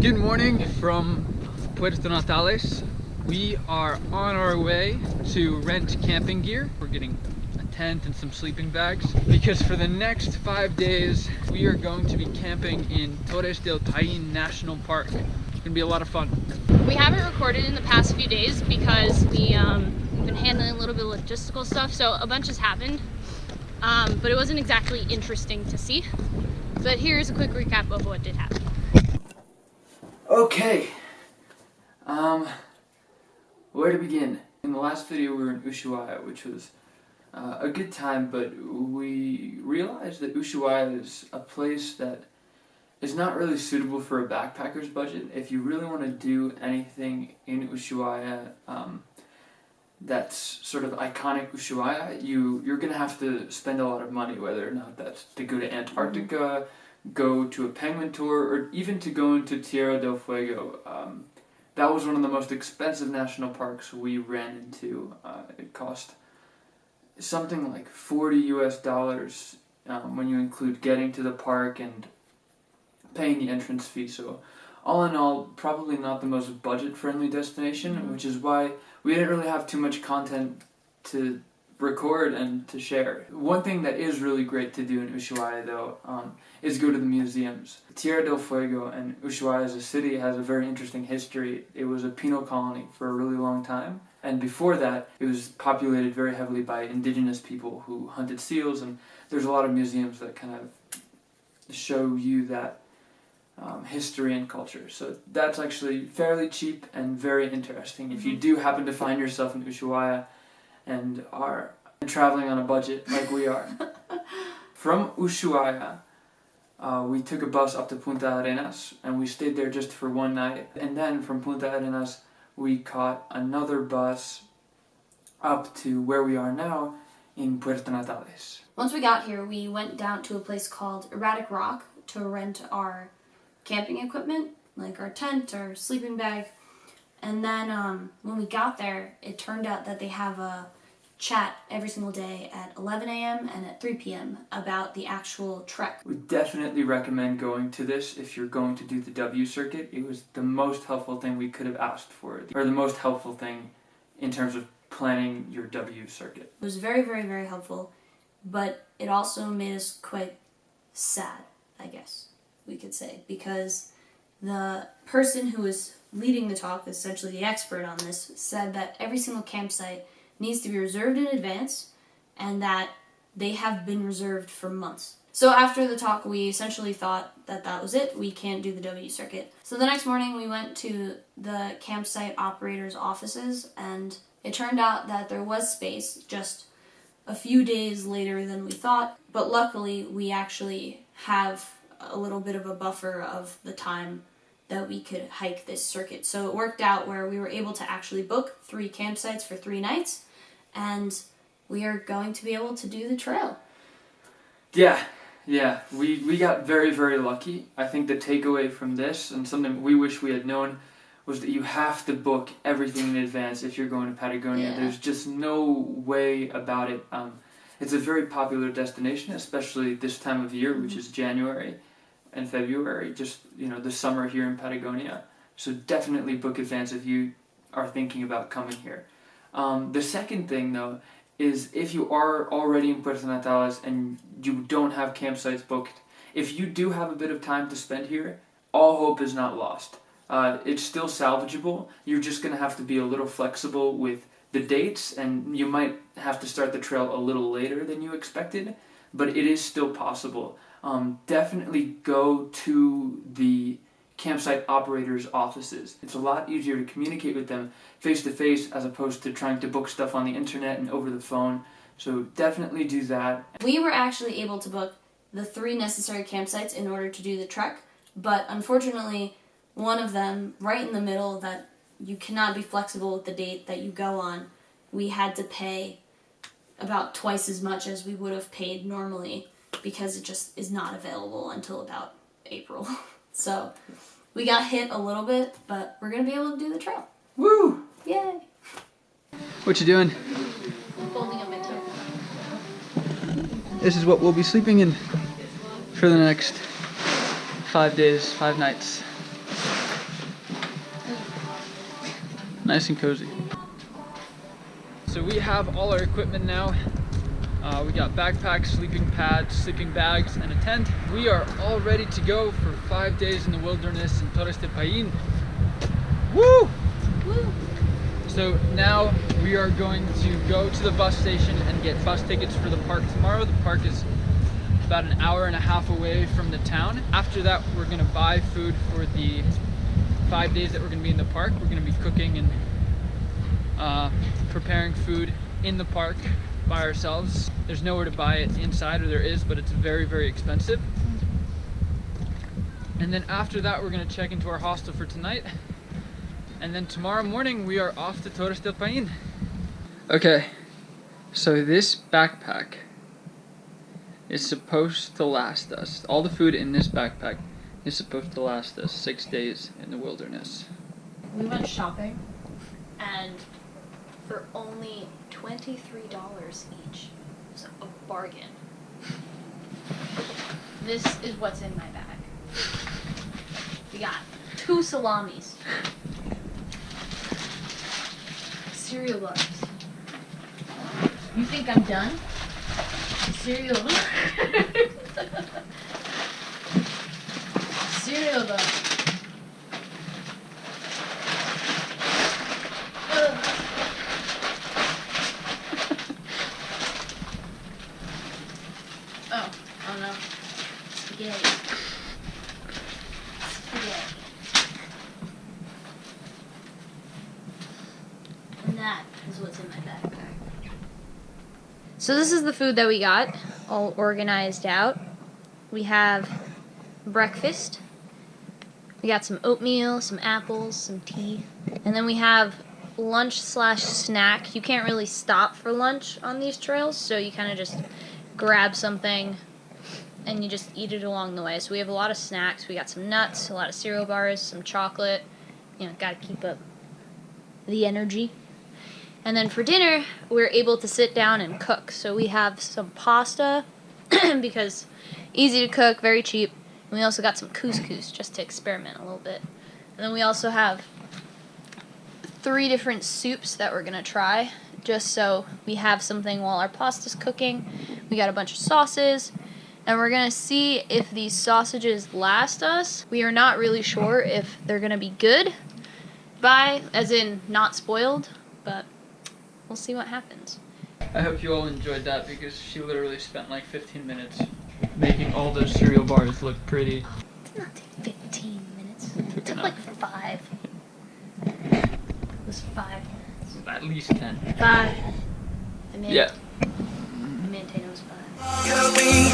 Good morning from Puerto Natales. We are on our way to rent camping gear. We're getting a tent and some sleeping bags because for the next 5 days we are going to be camping in Torres del Paine National Park. It's gonna be a lot of fun. We haven't recorded in the past few days because we've been handling a little bit of logistical stuff, so a bunch has happened, but it wasn't exactly interesting to see. But here's a quick recap of what did happen. Okay, where to begin? In the last video we were in Ushuaia, which was a good time, but we realized that Ushuaia is a place that is not really suitable for a backpacker's budget. If you really want to do anything in Ushuaia that's sort of iconic Ushuaia, you're going to have to spend a lot of money, whether or not that's to go to Antarctica, go to a penguin tour, or even to go into Tierra del Fuego. That was one of the most expensive national parks we ran into. It cost something like $40 US when you include getting to the park and paying the entrance fee. So all in all, probably not the most budget-friendly destination, which is why we didn't really have too much content to record and to share. One thing that is really great to do in Ushuaia, though, is go to the museums. Tierra del Fuego and Ushuaia as a city has a very interesting history. It was a penal colony for a really long time, and before that it was populated very heavily by indigenous people who hunted seals, and there's a lot of museums that kind of show you that history and culture. So that's actually fairly cheap and very interesting. If you do happen to find yourself in Ushuaia and are traveling on a budget like we are. From Ushuaia, we took a bus up to Punta Arenas and we stayed there just for one night. And then from Punta Arenas, we caught another bus up to where we are now in Puerto Natales. Once we got here, we went down to a place called Erratic Rock to rent our camping equipment, like our tent, our sleeping bag. And then when we got there, it turned out that they have a chat every single day at 11 a.m. and at 3 p.m. about the actual trek. We definitely recommend going to this if you're going to do the W circuit. It was the most helpful thing we could have asked for, or the most helpful thing in terms of planning your W circuit. It was very, very, very helpful, but it also made us quite sad, I guess we could say, because the person who was leading the talk, essentially the expert on this, said that every single campsite needs to be reserved in advance and that they have been reserved for months. So after the talk, we essentially thought that that was it. We can't do the W circuit. So the next morning we went to the campsite operators' offices, and it turned out that there was space just a few days later than we thought, but luckily we actually have a little bit of a buffer of the time that we could hike this circuit. So it worked out where we were able to actually book 3 campsites for 3 nights, and we are going to be able to do the trail. Yeah, we got very, very lucky. I think the takeaway from this, and something we wish we had known, was that you have to book everything in advance if you're going to Patagonia. Yeah. There's just no way about it. It's a very popular destination, especially this time of year, which is January and February, just, the summer here in Patagonia. So definitely book advance if you are thinking about coming here. The second thing, though, is if you are already in Puerto Natales and you don't have campsites booked, if you do have a bit of time to spend here, all hope is not lost. It's still salvageable. You're just going to have to be a little flexible with the dates, and you might have to start the trail a little later than you expected, but it is still possible. Definitely go to the campsite operators' offices. It's a lot easier to communicate with them face-to-face as opposed to trying to book stuff on the internet and over the phone. So definitely do that. We were actually able to book the 3 necessary campsites in order to do the trek, but unfortunately one of them, right in the middle, that you cannot be flexible with the date that you go on, we had to pay about twice as much as we would have paid normally because it just is not available until about April. So we got hit a little bit, but we're going to be able to do the trail. Woo! Yay! What you doing? Folding up my toe. This is what we'll be sleeping in for the next 5 days, 5 nights. Nice and cozy. So we have all our equipment now. We got backpacks, sleeping pads, sleeping bags, and a tent. We are all ready to go for 5 days in the wilderness in Torres del Paine. Woo! Woo! So now we are going to go to the bus station and get bus tickets for the park tomorrow. The park is about an hour and a half away from the town. After that, we're gonna buy food for the 5 days that we're gonna be in the park. We're gonna be cooking and preparing food in the park by ourselves. There's nowhere to buy it inside, or there is, but it's very, very expensive. And then after that, we're gonna check into our hostel for tonight. And then tomorrow morning, we are off to Torres del Paine. Okay, so this backpack is supposed to last us. All the food in this backpack is supposed to last us 6 days in the wilderness. We went shopping, and for only $23 each. It's a bargain. This is what's in my bag. We got 2 salamis, cereal bars. You think I'm done? Cereal bar. Cereal bar. Oh no. Spaghetti. Spaghetti. And that is what's in my backpack. So this is the food that we got, all organized out. We have breakfast. We got some oatmeal, some apples, some tea. And then we have lunch/snack. You can't really stop for lunch on these trails, so you kind of just grab something and you just eat it along the way. So we have a lot of snacks. We got some nuts, a lot of cereal bars, some chocolate. You know, gotta keep up the energy. And then for dinner, we're able to sit down and cook. So we have some pasta, because easy to cook, very cheap. And we also got some couscous, just to experiment a little bit. And then we also have 3 different soups that we're gonna try, just so we have something while our pasta's cooking. We got a bunch of sauces, and we're gonna see if these sausages last us. We are not really sure if they're gonna be good, as in not spoiled, but we'll see what happens. I hope you all enjoyed that, because she literally spent like 15 minutes making all those cereal bars look pretty. It did not take 15 minutes. It took like 5. It was 5 minutes. At least 10. 5. Yeah. I maintain it was 5. Could be